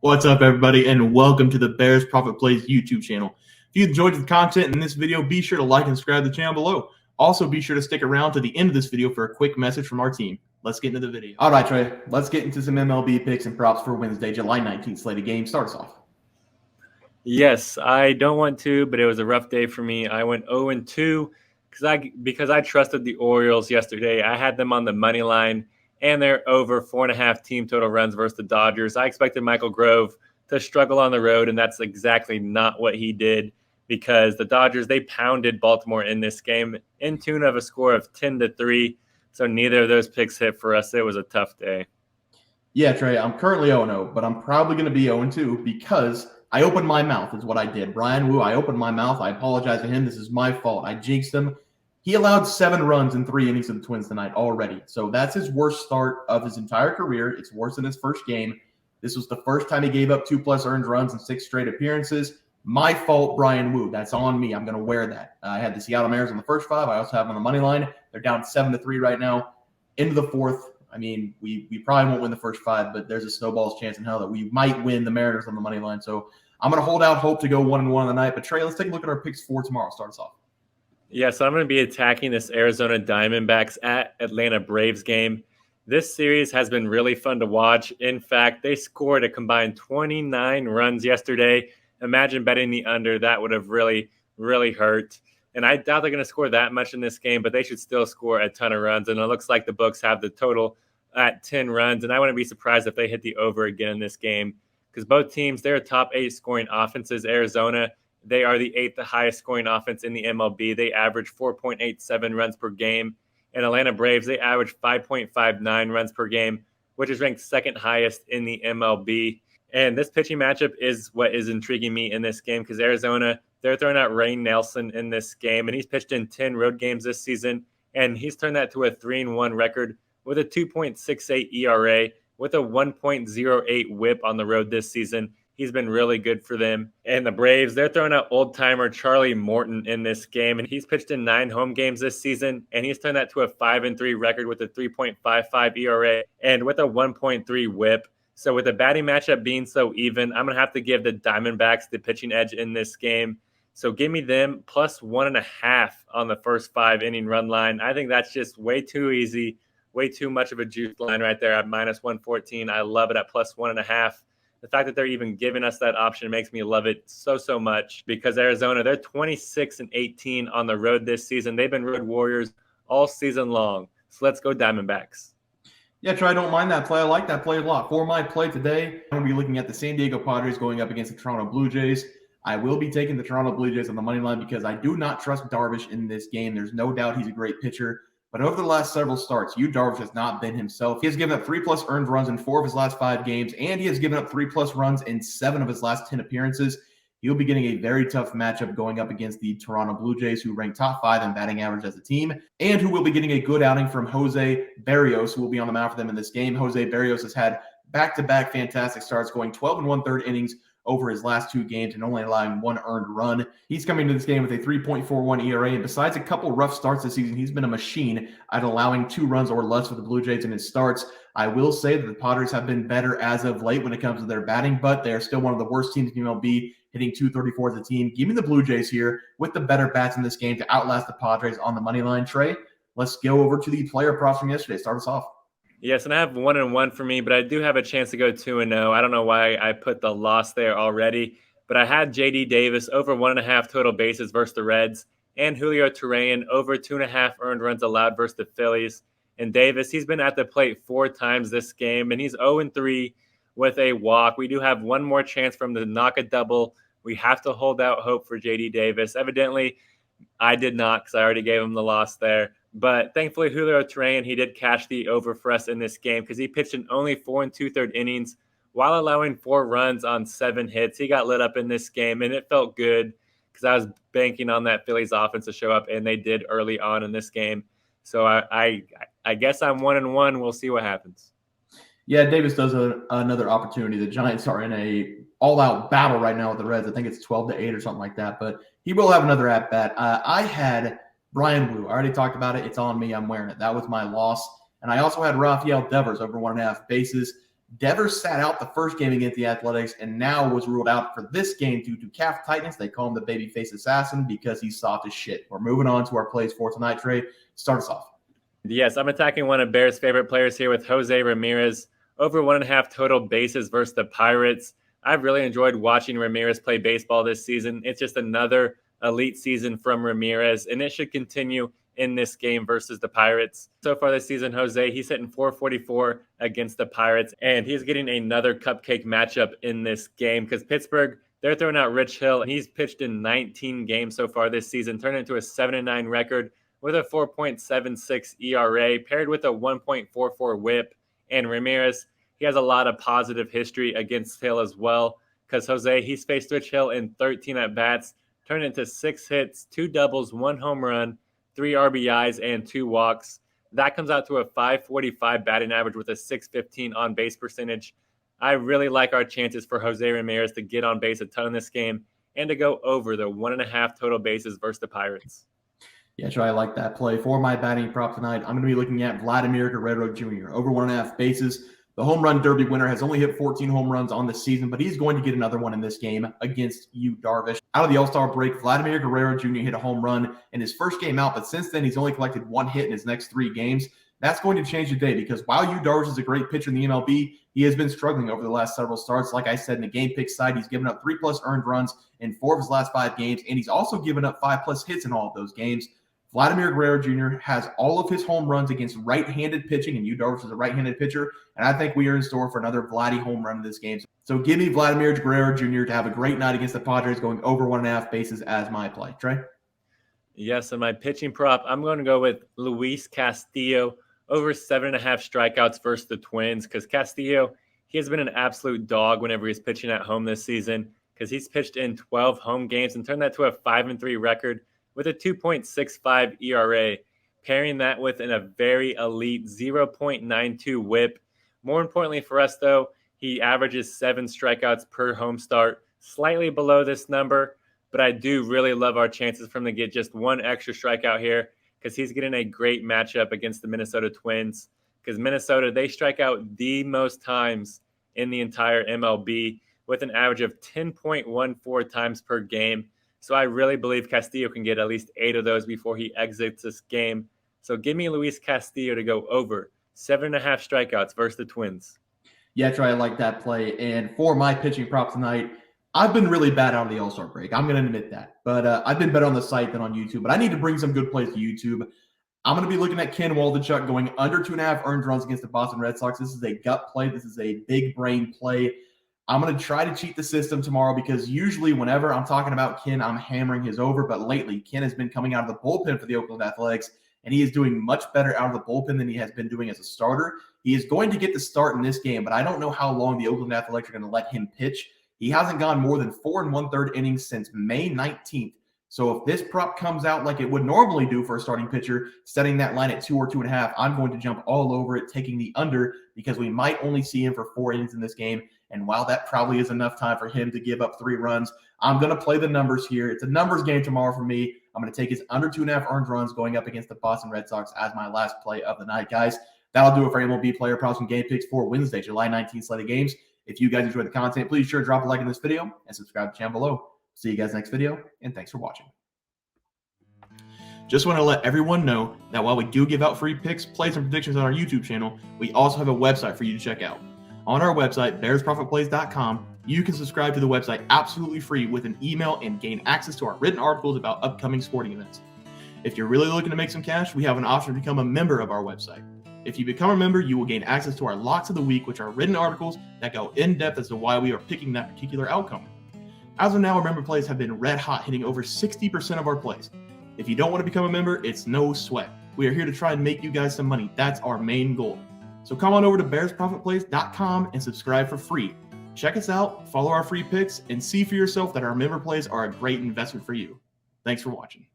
What's up, everybody, and welcome to the Bears Profit Plays YouTube channel. If you enjoyed the content in this video, be sure to like and subscribe to the channel below. Also, be sure to stick around to the end of this video for a quick message from our team. Let's get into the video. All right, Trey, let's get into some MLB picks and props for Wednesday, July 19th slated game. Start us off. Yes, I don't want to, but it was a rough day for me. I went 0-2 because I trusted the Orioles yesterday. I had them on the money line, and they're over 4.5 team total runs versus the Dodgers. I expected Michael Grove to struggle on the road, and that's exactly not what he did because the Dodgers, they pounded Baltimore in this game in tune of a score of 10-3. So neither of those picks hit for us. It was a tough day. Yeah, Trey, I'm currently 0-0, but I'm probably going to be 0-2 because I opened my mouth is what I did. Brian Wu, I opened my mouth. I apologize to him. This is my fault. I jinxed him. He allowed 7 runs in 3 innings of the Twins tonight already. So that's his worst start of his entire career. It's worse than his first game. This was the first time he gave up 2+ earned runs in 6 straight appearances. My fault, Brian Wu. That's on me. I'm going to wear that. I had the Seattle Mariners on the first 5. I also have them on the money line. They're down 7-3 right now. Into the 4th. I mean, we probably won't win the first 5, but there's a snowball's chance in hell that we might win the Mariners on the money line. So I'm going to hold out hope to go 1-1 on the night. But Trey, let's take a look at our picks for tomorrow. Start us off. Yeah, so I'm going to be attacking this Arizona Diamondbacks at Atlanta Braves game. This series has been really fun to watch. In fact, they scored a combined 29 runs yesterday. Imagine betting the under. That would have really, really hurt. And I doubt they're going to score that much in this game, but they should still score a ton of runs. And it looks like the books have the total at 10 runs. And I wouldn't be surprised if they hit the over again in this game because both teams, they're top 8 scoring offenses. Arizona, they are the 8th highest scoring offense in the MLB. They average 4.87 runs per game. And Atlanta Braves, they average 5.59 runs per game, which is ranked 2nd highest in the MLB. And this pitching matchup is what is intriguing me in this game because Arizona, they're throwing out Rain Nelson in this game, and he's pitched in 10 road games this season, and he's turned that to a 3-1 record with a 2.68 ERA, with a 1.08 whip on the road this season. He's been really good for them. And the Braves, they're throwing out old-timer Charlie Morton in this game, and he's pitched in 9 home games this season, and he's turned that to a 5-3 record with a 3.55 ERA and with a 1.3 whip. So with the batting matchup being so even, I'm going to have to give the Diamondbacks the pitching edge in this game. So give me them plus 1.5 on the first 5-inning run line. I think that's just way too easy, way too much of a juice line right there at minus 114. I love it at plus 1.5. The fact that they're even giving us that option makes me love it so much because Arizona, they're 26-18 on the road this season. They've been road warriors all season long. So let's go Diamondbacks. Yeah, Trey, I don't mind that play. I like that play a lot. For my play today, I'm going to be looking at the San Diego Padres going up against the Toronto Blue Jays. I will be taking the Toronto Blue Jays on the money line because I do not trust Darvish in this game. There's no doubt he's a great pitcher. But over the last several starts, Darvish has not been himself. He has given up 3+ earned runs in 4 of his last 5 games, and he has given up 3+ runs in 7 of his last 10 appearances. He'll be getting a very tough matchup going up against the Toronto Blue Jays, who rank top 5 in batting average as a team, and who will be getting a good outing from Jose Berrios, who will be on the mound for them in this game. Jose Berrios has had back-to-back fantastic starts, going 12 1/3 innings over his last 2 games and only allowing 1 earned run. He's coming to this game with a 3.41 ERA, and besides a couple rough starts this season, he's been a machine at allowing 2 runs or less for the Blue Jays in his starts. I will say that the Padres have been better as of late when it comes to their batting, but they're still one of the worst teams in MLB, hitting .234 as a team. Give me the Blue Jays here with the better bats in this game to outlast the Padres on the money line. Trey, let's go over to the player props from yesterday. Start us off. Yes, and I have 1-1 for me, but I do have a chance to go 2-0. I don't know why I put the loss there already, but I had J.D. Davis over 1.5 total bases versus the Reds, and Julio Terrain over 2.5 earned runs allowed versus the Phillies. And Davis, he's been at the plate 4 times this game, and he's 0-3 with a walk. We do have one more chance from the knock a double. We have to hold out hope for J.D. Davis. Evidently, I did not because I already gave him the loss there. But thankfully, Julio Terrain, he did cash the over for us in this game because he pitched in only 4 2/3 innings while allowing 4 runs on 7 hits. He got lit up in this game, and it felt good because I was banking on that Phillies offense to show up, and they did early on in this game. So I guess I'm 1-1. We'll see what happens. Yeah, Davis does another opportunity. The Giants are in a all-out battle right now with the Reds. I think it's 12-8 or something like that, but he will have another at-bat. I had Brian Wu. I already talked about it. It's on me. I'm wearing it. That was my loss. And I also had Rafael Devers over 1.5 bases. Devers sat out the first game against the Athletics and now was ruled out for this game due to calf tightness. They call him the babyface assassin because he's soft as shit. We're moving on to our plays for tonight, Trey. Start us off. Yes, I'm attacking one of Bears' favorite players here with Jose Ramirez. Over 1.5 total bases versus the Pirates. I've really enjoyed watching Ramirez play baseball this season. It's just another elite season from Ramirez, and it should continue in this game versus the Pirates. So far this season, Jose, he's hitting .444 against the Pirates, and he's getting another cupcake matchup in this game because Pittsburgh, they're throwing out Rich Hill, and he's pitched in 19 games so far this season, turning into a 7-9 record with a 4.76 ERA, paired with a 1.44 whip. And Ramirez, he has a lot of positive history against Hill as well because Jose, he's faced Rich Hill in 13 at-bats, turned into 6 hits, 2 doubles, 1 home run, 3 RBIs, and 2 walks. That comes out to a .545 batting average with a .615 on-base percentage. I really like our chances for Jose Ramirez to get on base a ton in this game and to go over the 1.5 total bases versus the Pirates. Yeah, Trey, I like that play. For my batting prop tonight, I'm going to be looking at Vladimir Guerrero Jr. over 1.5 bases. The home run derby winner has only hit 14 home runs on the season, but he's going to get another one in this game against Yu Darvish. Out of the All-Star break, Vladimir Guerrero Jr. hit a home run in his first game out, but since then he's only collected 1 hit in his next 3 games. That's going to change today because while Yu Darvish is a great pitcher in the MLB, he has been struggling over the last several starts. Like I said, in the game pick side, he's given up 3+ earned runs in 4 of his last 5 games, and he's also given up 5+ hits in all of those games. Vladimir Guerrero Jr. has all of his home runs against right-handed pitching, and Yu Darvish is a right-handed pitcher, and I think we are in store for another Vladdy home run in this game. So give me Vladimir Guerrero Jr. to have a great night against the Padres, going over 1.5 bases as my play. Trey? Yes, and my pitching prop, I'm going to go with Luis Castillo over 7.5 strikeouts versus the Twins because Castillo, he has been an absolute dog whenever he's pitching at home this season because he's pitched in 12 home games and turned that to a 5-3 record with a 2.65 ERA, pairing that with a very elite 0.92 whip. More importantly for us, though, he averages 7 strikeouts per home start, slightly below this number, but I do really love our chances for him to get just 1 extra strikeout here because he's getting a great matchup against the Minnesota Twins because Minnesota, they strike out the most times in the entire MLB with an average of 10.14 times per game. So I really believe Castillo can get at least 8 of those before he exits this game. So give me Luis Castillo to go over 7.5 strikeouts versus the Twins. Yeah, Trey, I like that play. And for my pitching prop tonight, I've been really bad out of the All-Star break. I'm going to admit that. But I've been better on the site than on YouTube. But I need to bring some good plays to YouTube. I'm going to be looking at Ken Waldichuck going under 2.5 earned runs against the Boston Red Sox. This is a gut play. This is a big brain play. I'm going to try to cheat the system tomorrow because usually whenever I'm talking about Ken, I'm hammering his over. But lately, Ken has been coming out of the bullpen for the Oakland Athletics, and he is doing much better out of the bullpen than he has been doing as a starter. He is going to get the start in this game, but I don't know how long the Oakland Athletics are going to let him pitch. He hasn't gone more than 4 1/3 innings since May 19th. So if this prop comes out like it would normally do for a starting pitcher, setting that line at 2 or 2.5, I'm going to jump all over it, taking the under because we might only see him for 4 innings in this game. And while that probably is enough time for him to give up 3 runs, I'm going to play the numbers here. It's a numbers game tomorrow for me. I'm going to take his under 2.5 earned runs going up against the Boston Red Sox as my last play of the night, guys. That'll do it for MLB player props and game picks for Wednesday, July 19th slate of games. If you guys enjoyed the content, please sure drop a like in this video and subscribe to the channel below. See you guys next video, and thanks for watching. Just want to let everyone know that while we do give out free picks, plays, and predictions on our YouTube channel, we also have a website for you to check out. On our website, bearsprofitplays.com, you can subscribe to the website absolutely free with an email and gain access to our written articles about upcoming sporting events. If you're really looking to make some cash, we have an option to become a member of our website. If you become a member, you will gain access to our Locks of the Week, which are written articles that go in-depth as to why we are picking that particular outcome. As of now, our member plays have been red hot, hitting over 60% of our plays. If you don't want to become a member, it's no sweat. We are here to try and make you guys some money. That's our main goal. So come on over to bearsprofitplays.com and subscribe for free. Check us out, follow our free picks, and see for yourself that our member plays are a great investment for you. Thanks for watching.